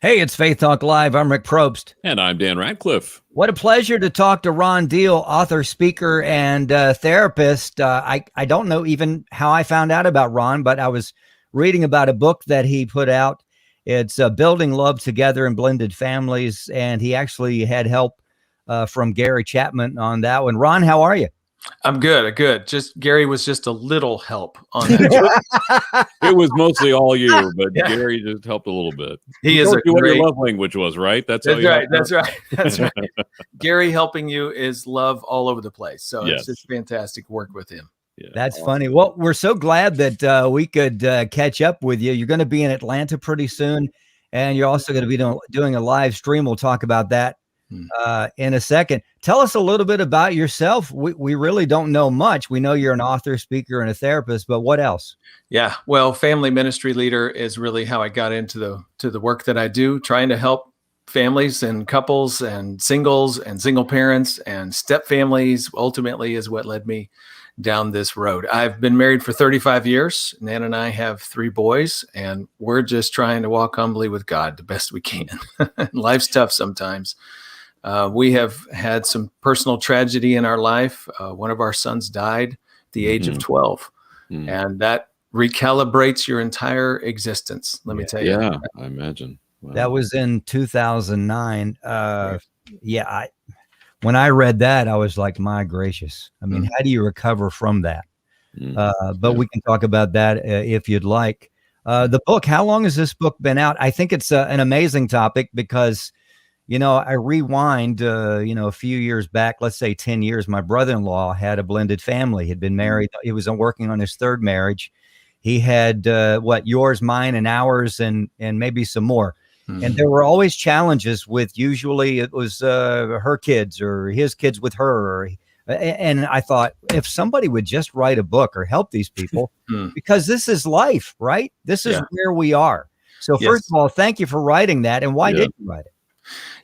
Hey, it's Faith Talk Live. I'm Rick Probst. And I'm Dan Radcliffe. What a pleasure to talk to Ron Deal, author, speaker, and therapist. I don't know even how I found out about Ron, but I was reading about a book that he put out. It's Building Love Together in Blended Families, and he actually had help from Gary Chapman on that one. Ron, how are you? I'm good. Just Gary was just a little help on that. It was mostly all you, but Yeah. Gary just helped a little bit. He is a what great. your love language was, right? That's right. That's right. Gary helping you is love all over the place. So Yes. It's just fantastic work with him. Yeah. That's funny. Well, we're so glad that we could catch up with you. You're going to be in Atlanta pretty soon, and you're also going to be doing a live stream. We'll talk about that in a second. Tell us a little bit about yourself. We really don't know much. We know you're an author, speaker, and a therapist, but what else? Yeah. Well, family ministry leader is really how I got into the work that I do, trying to help families and couples and single parents and step families ultimately is what led me down this road. I've been married for 35 years. Nan and I have 3 boys, and we're just trying to walk humbly with God the best we can. Life's tough sometimes. We have had some personal tragedy in our life. One of our sons died at the age of 12, and that recalibrates your entire existence. Let me tell you. Yeah, I imagine. Wow. That was in 2009. When I read that, I was like, my gracious. I mean, how do you recover from that? But we can talk about that if you'd like. The book, how long has this book been out? I think it's an amazing topic because I rewind, a few years back, let's say 10 years, my brother-in-law had a blended family, had been married. He was working on his 3rd marriage. He had yours, mine, and ours, and maybe some more. And there were always challenges with, usually it was her kids or his kids with her. And I thought, if somebody would just write a book or help these people, because this is life, right? This is where we are. So first of all, thank you for writing that. And why did you write it?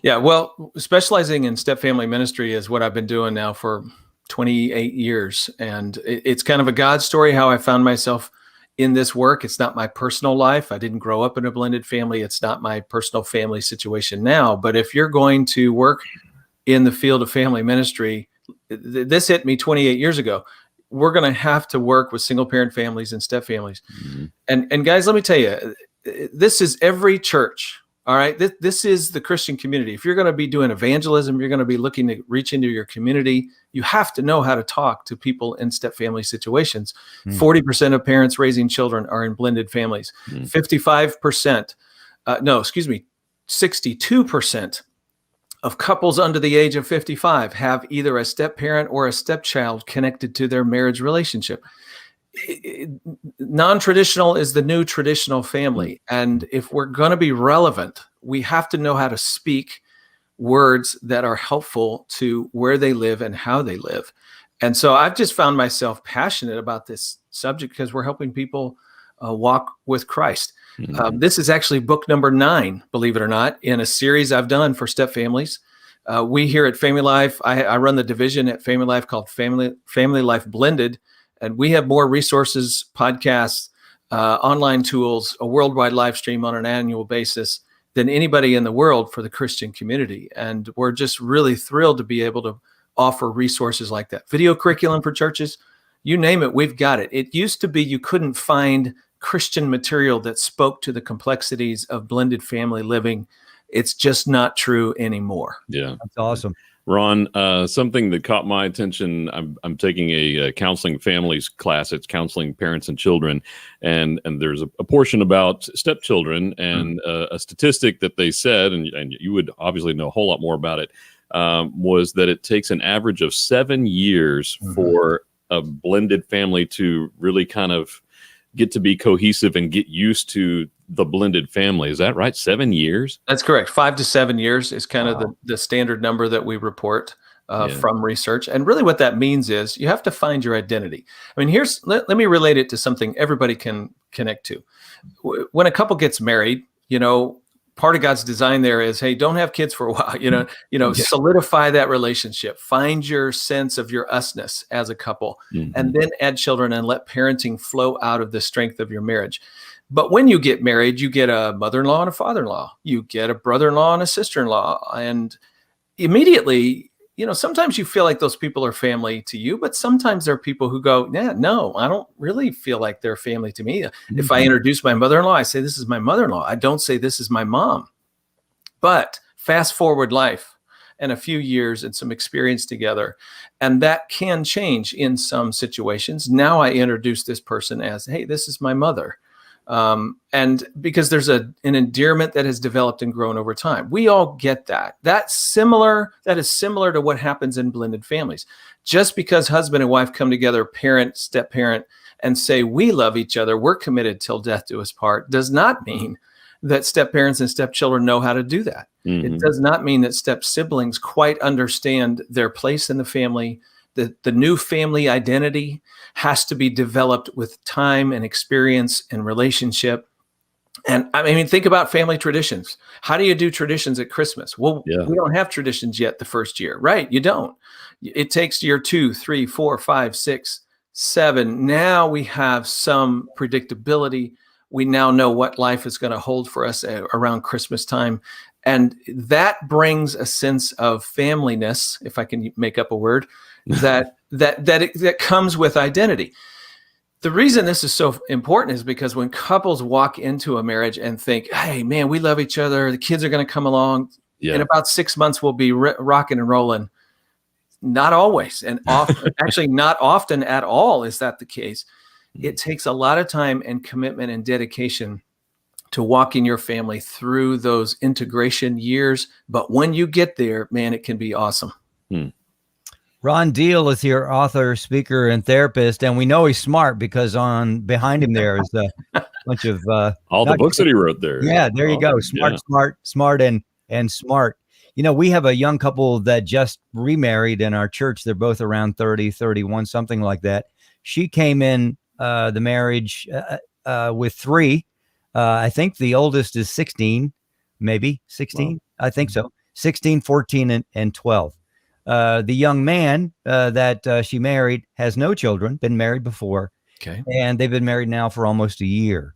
Yeah, well, specializing in step family ministry is what I've been doing now for 28 years. And it's kind of a God story, how I found myself in this work. It's not my personal life. I didn't grow up in a blended family. It's not my personal family situation now. But if you're going to work in the field of family ministry, this hit me 28 years ago. We're going to have to work with single parent families and step families. And guys, let me tell you, this is every church. All right. This is the Christian community. If you're going to be doing evangelism, you're going to be looking to reach into your community. You have to know how to talk to people in step family situations. 40% of parents raising children are in blended families. 62% of couples under the age of 55 have either a step parent or a stepchild connected to their marriage relationship. Non-traditional is the new traditional family. And if we're going to be relevant, we have to know how to speak words that are helpful to where they live and how they live. And so I've just found myself passionate about this subject because we're helping people walk with Christ. This is actually book number 9, believe it or not, in a series I've done for step families. We here at Family Life, I run the division at Family Life called Family Life Blended. And we have more resources, podcasts, online tools, a worldwide live stream on an annual basis than anybody in the world for the Christian community. And we're just really thrilled to be able to offer resources like that. Video curriculum for churches, you name it, we've got it. It used to be you couldn't find Christian material that spoke to the complexities of blended family living. It's just not true anymore. Yeah. That's awesome. Ron, something that caught my attention, I'm taking a counseling families class. It's counseling parents and children. And there's a portion about stepchildren and a statistic that they said, and you would obviously know a whole lot more about it, was that it takes an average of 7 years for a blended family to really kind of get to be cohesive and get used to the blended family. Is that right? 7 years? That's correct. 5 to 7 years is kind of the standard number that we report from research. And really what that means is you have to find your identity. I mean, let me relate it to something everybody can connect to. When a couple gets married, part of God's design there is, hey, don't have kids for a while, solidify that relationship, find your sense of your usness as a couple, and then add children and let parenting flow out of the strength of your marriage. But when you get married, you get a mother-in-law and a father-in-law. You get a brother-in-law and a sister-in-law. And immediately, sometimes you feel like those people are family to you, but sometimes there are people who go, yeah, no, I don't really feel like they're family to me. Mm-hmm. If I introduce my mother-in-law, I say, this is my mother-in-law. I don't say this is my mom. But fast forward life and a few years and some experience together, and that can change in some situations. Now I introduce this person as, hey, this is my mother. And because there's an endearment that has developed and grown over time. We all get that. That is similar to what happens in blended families. Just because husband and wife come together, parent, step-parent, and say, we love each other, we're committed till death do us part, does not mean that step-parents and step-children know how to do that. Mm-hmm. It does not mean that step-siblings quite understand their place in the family. The new family identity has to be developed with time and experience and relationship. And I mean, think about family traditions. How do you do traditions at Christmas? Well, we don't have traditions yet the first year, right? You don't. It takes year 2, 3, 4, 5, 6, 7. Now we have some predictability. We now know what life is going to hold for us around Christmas time. And that brings a sense of familyness, if I can make up a word, that comes with identity. The reason this is so important is because when couples walk into a marriage and think, hey, man, we love each other, the kids are going to come along, in about 6 months we'll be rocking and rolling. Not always, and often, actually not often at all is that the case. It takes a lot of time and commitment and dedication to walking your family through those integration years. But when you get there, man, it can be awesome. Ron Deal is here, author, speaker, and therapist, and we know he's smart because behind him there is a bunch of all the books that he wrote there. Yeah, there you go. Smart, and smart. We have a young couple that just remarried in our church. They're both around 30, 31, something like that. She came in the marriage with 3. I think the oldest is 16, maybe 16. Wow. I think so. 16, 14, and 12. The young man that she married has no children, been married before. Okay. And they've been married now for almost a year.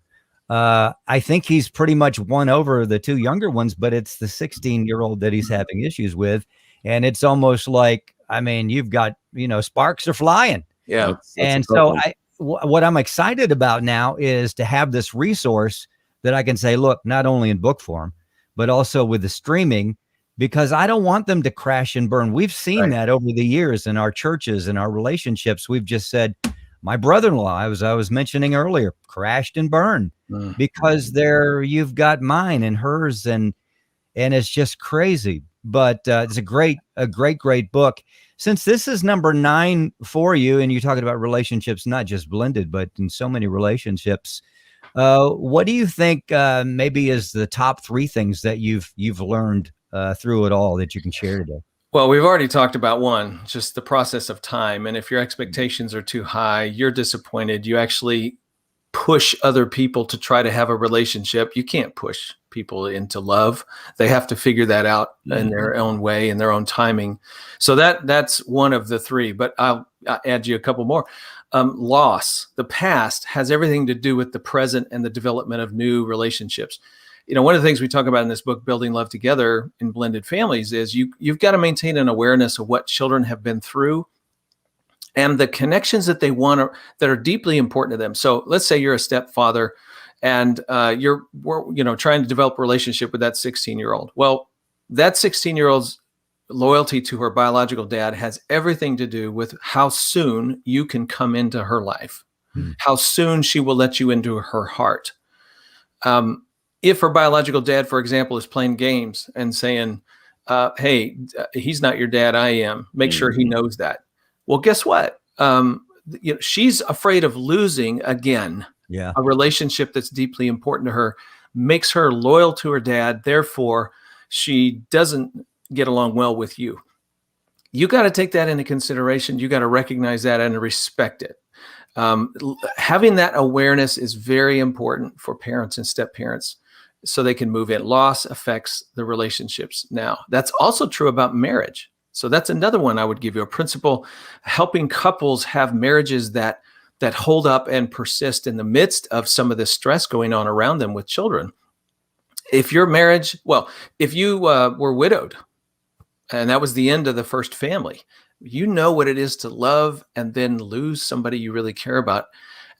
I think he's pretty much won over the 2 younger ones, but it's the 16-year-old that he's having issues with. And it's almost like, I mean, you've got, sparks are flying. Yeah. That's and so what I'm excited about now is to have this resource that I can say, look, not only in book form, but also with the streaming, because I don't want them to crash and burn. We've seen that over the years in our churches and our relationships. We've just said, my brother-in-law, I was mentioning earlier, crashed and burned because you've got mine and hers, and it's just crazy. But it's a great book. Since this is number 9 for you, and you're talking about relationships, not just blended, but in so many relationships, what do you think maybe is the top 3 things that you've learned through it all that you can share today? Well, we've already talked about one, just the process of time. And if your expectations are too high, you're disappointed. You actually push other people to try to have a relationship. You can't push people into love. They have to figure that out in their own way, in their own timing. So that's one of the 3, but I'll add you a couple more. Loss. The past has everything to do with the present and the development of new relationships. One of the things we talk about in this book, Building Love Together in Blended Families, is you've got to maintain an awareness of what children have been through and the connections that they want that are deeply important to them. So let's say you're a stepfather and you're trying to develop a relationship with that 16-year-old. Well, that 16-year-old's loyalty to her biological dad has everything to do with how soon you can come into her life, how soon she will let you into her heart. If her biological dad, for example, is playing games and saying, hey, he's not your dad, I am. Make sure he knows that. Well, guess what? She's afraid of losing again. Yeah. A relationship that's deeply important to her makes her loyal to her dad. Therefore, she doesn't get along well with you. You got to take that into consideration. You got to recognize that and respect it. Having that awareness is very important for parents and step-parents so they can move in. Loss affects the relationships now. That's also true about marriage. So that's another one I would give you, a principle, helping couples have marriages that that hold up and persist in the midst of some of this stress going on around them with children. If your marriage, if you were widowed and that was the end of the first family, you know what it is to love and then lose somebody you really care about.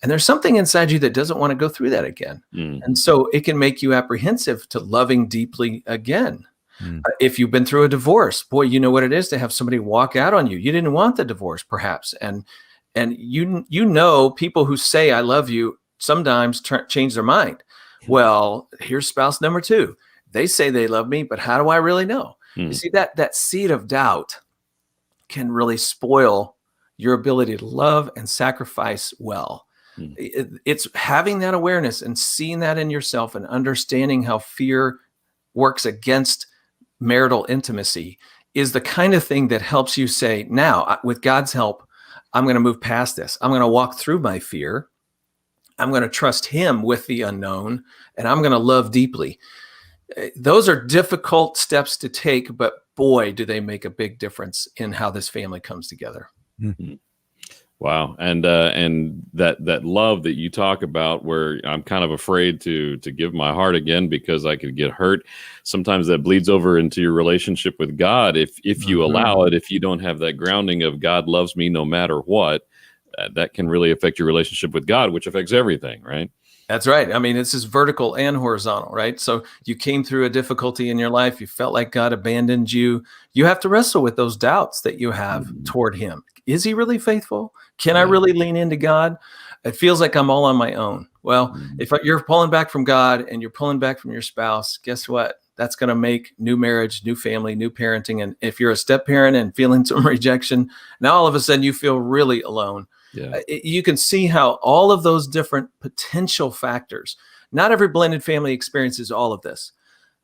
And there's something inside you that doesn't want to go through that again. And so it can make you apprehensive to loving deeply again. If you've been through a divorce, boy, you know what it is to have somebody walk out on you. You didn't want the divorce, perhaps. And you know, people who say, I love you, sometimes change their mind. Well, here's spouse number 2. They say they love me, but how do I really know? You see, that seed of doubt can really spoil your ability to love and sacrifice well. It's having that awareness and seeing that in yourself and understanding how fear works against marital intimacy is the kind of thing that helps you say, now, with God's help, I'm going to move past this. I'm going to walk through my fear. I'm going to trust him with the unknown, and I'm going to love deeply. Those are difficult steps to take, but boy, do they make a big difference in how this family comes together. Wow. And that love that you talk about, where I'm kind of afraid to give my heart again because I could get hurt. Sometimes that bleeds over into your relationship with God. If you allow it, if you don't have that grounding of God loves me no matter what, that can really affect your relationship with God, which affects everything, right? That's right. I mean, this is vertical and horizontal, right? So you came through a difficulty in your life. You felt like God abandoned you. You have to wrestle with those doubts that you have toward him. Is he really faithful? Can I really lean into God? It feels like I'm all on my own. Well, if you're pulling back from God and you're pulling back from your spouse, guess what? That's going to make new marriage, new family, new parenting. And if you're a step parent and feeling some rejection, now all of a sudden you feel really alone. You can see how all of those different potential factors, not every blended family experiences all of this,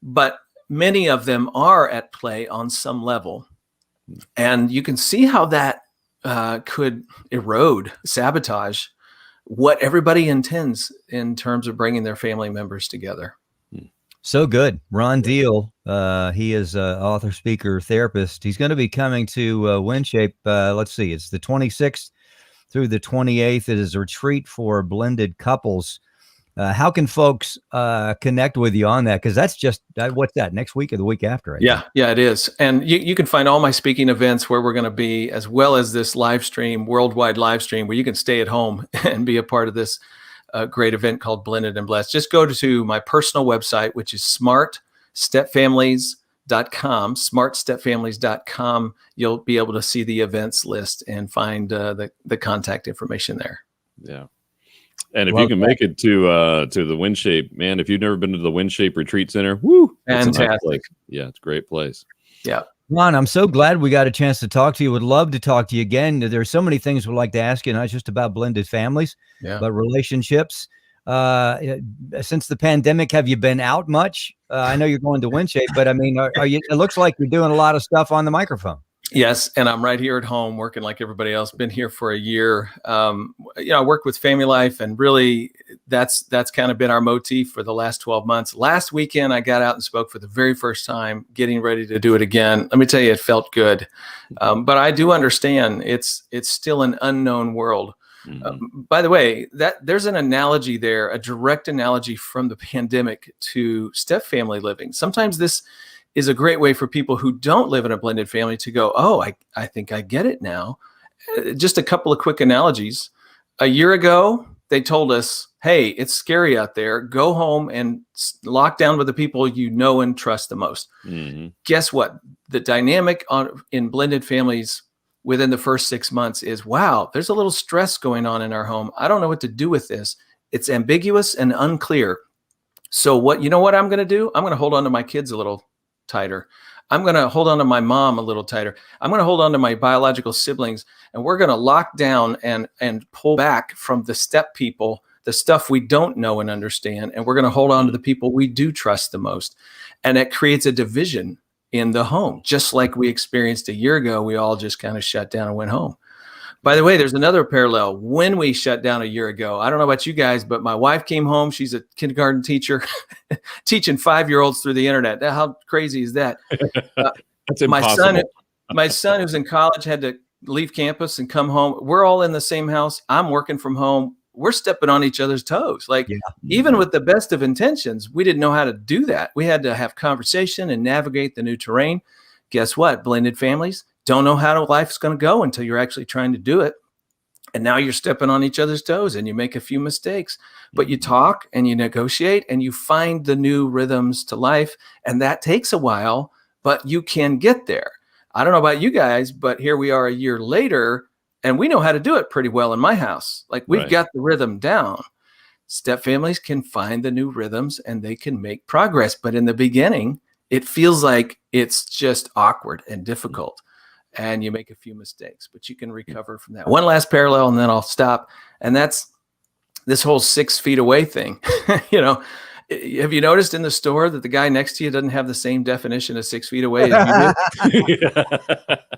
but many of them are at play on some level. And you can see how that could erode, sabotage what everybody intends in terms of bringing their family members together. So good. Ron Deal, he is an author, speaker, therapist. He's going to be coming to WinShape. Let's see, it's the 26th through the 28th. It is a retreat for blended couples. How can folks connect with you on that? Because that's just, what's that, next week or the week after? Yeah, it is. And you can find all my speaking events where we're going to be, as well as this live stream, worldwide live stream, where you can stay at home and be a part of this great event called Blended and Blessed. Just go to my personal website, which is smartstepfamilies.com, smartstepfamilies.com. You'll be able to see the events list and find the contact information there. Yeah. And if you can make it to the WinShape, man, if you've never been to the WinShape Retreat Center, fantastic. A nice place. Yeah, it's a great place. Yeah. Ron, I'm so glad we got a chance to talk to you. Would love to talk to you again. There's so many things we'd like to ask you, not just about blended families, but relationships. Since the pandemic, have you been out much? I know you're going to WinShape, but I mean, are you? It looks like you're doing a lot of stuff on the microphone. Yes, and I'm right here at home working like everybody else. Been here for a year. I work with Family Life, and really that's kind of been our motif for the last 12 months. Last weekend, I got out and spoke for the very first time, getting ready to do it again. Let me tell you, it felt good. But I do understand it's still an unknown world. By the way, there's an analogy there, a direct analogy from the pandemic to step family living. Sometimes this is a great way for people who don't live in a blended family to go, oh, I think I get it now. Just a couple of quick analogies. A year ago, they told us, hey, it's scary out there. Go home and lock down with the people you know and trust the most. Guess what? The dynamic in blended families within the first 6 months is, wow, there's a little stress going on in our home. I don't know what to do with this. It's ambiguous and unclear. So what I'm going to do? I'm going to hold on to my kids a little tighter. I'm going to hold on to my mom a little tighter. I'm going to hold on to my biological siblings, and we're going to lock down and pull back from the step people, the stuff we don't know and understand. And we're going to hold on to the people we do trust the most. And it creates a division in the home, just like we experienced a year ago. We all just kind of shut down and went home. By the way, there's another parallel. When we shut down a year ago, I don't know about you guys, but my wife came home. She's a kindergarten teacher teaching 5-year-olds through the internet. How crazy is that? That's impossible. My son who's in college had to leave campus and come home. We're all in the same house. I'm working from home. We're stepping on each other's toes. Like, even with the best of intentions, we didn't know how to do that. We had to have conversation and navigate the new terrain. Guess what? Blended families don't know how life's going to go until you're actually trying to do it. And now you're stepping on each other's toes and you make a few mistakes, but you talk and you negotiate and you find the new rhythms to life. And that takes a while, but you can get there. I don't know about you guys, but here we are a year later and we know how to do it pretty well in my house. Like, we've got the rhythm down. Step families can find the new rhythms and they can make progress. But in the beginning, it feels like it's just awkward and difficult. And you make a few mistakes, but you can recover from that. One last parallel, and then I'll stop. And that's this whole 6 feet away thing. You know, have you noticed in the store that the guy next to you doesn't have the same definition of 6 feet away as you do?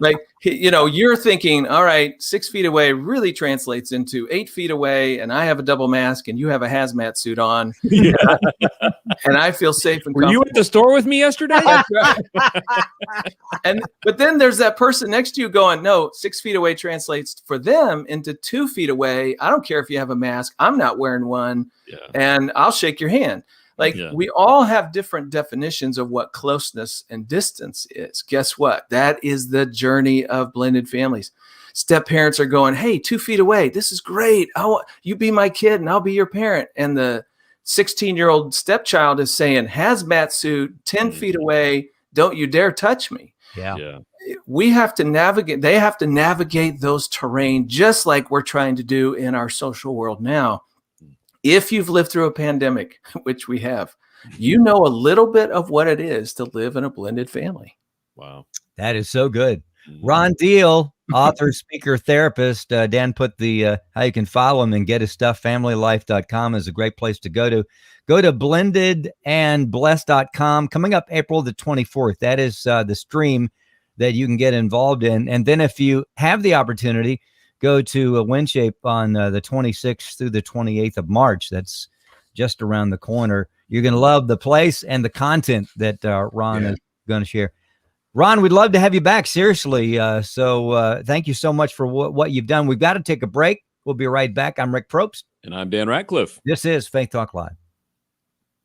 Like, you know, you're thinking, all right, 6 feet away really translates into 8 feet away, and I have a double mask, and you have a hazmat suit on, and I feel safe and comfortable. Were you at the store with me yesterday? But then there's that person next to you going, no, 6 feet away translates for them into 2 feet away. I don't care if you have a mask. I'm not wearing one, and I'll shake your hand. Like, we all have different definitions of what closeness and distance is. Guess what? That is the journey of blended families. Step parents are going, hey, 2 feet away. This is great. You be my kid and I'll be your parent. And the 16-year-old stepchild is saying, hazmat suit, 10 feet away. Don't you dare touch me. Yeah. We have to navigate. They have to navigate those terrain just like we're trying to do in our social world now. If you've lived through a pandemic, which we have, you know a little bit of what it is to live in a blended family. Wow. That is so good. Ron Deal, author, speaker, therapist. Dan put the how you can follow him and get his stuff. FamilyLife.com is a great place to go to. Go to blendedandblessed.com. Coming up April the 24th. That is the stream that you can get involved in. And then if you have the opportunity, go to WinShape on the 26th through the 28th of March. That's just around the corner. You're going to love the place and the content that Ron is going to share. Ron, we'd love to have you back, seriously. So thank you so much for what you've done. We've got to take a break. We'll be right back. I'm Rick Probst. And I'm Dan Ratcliffe. This is Faith Talk Live.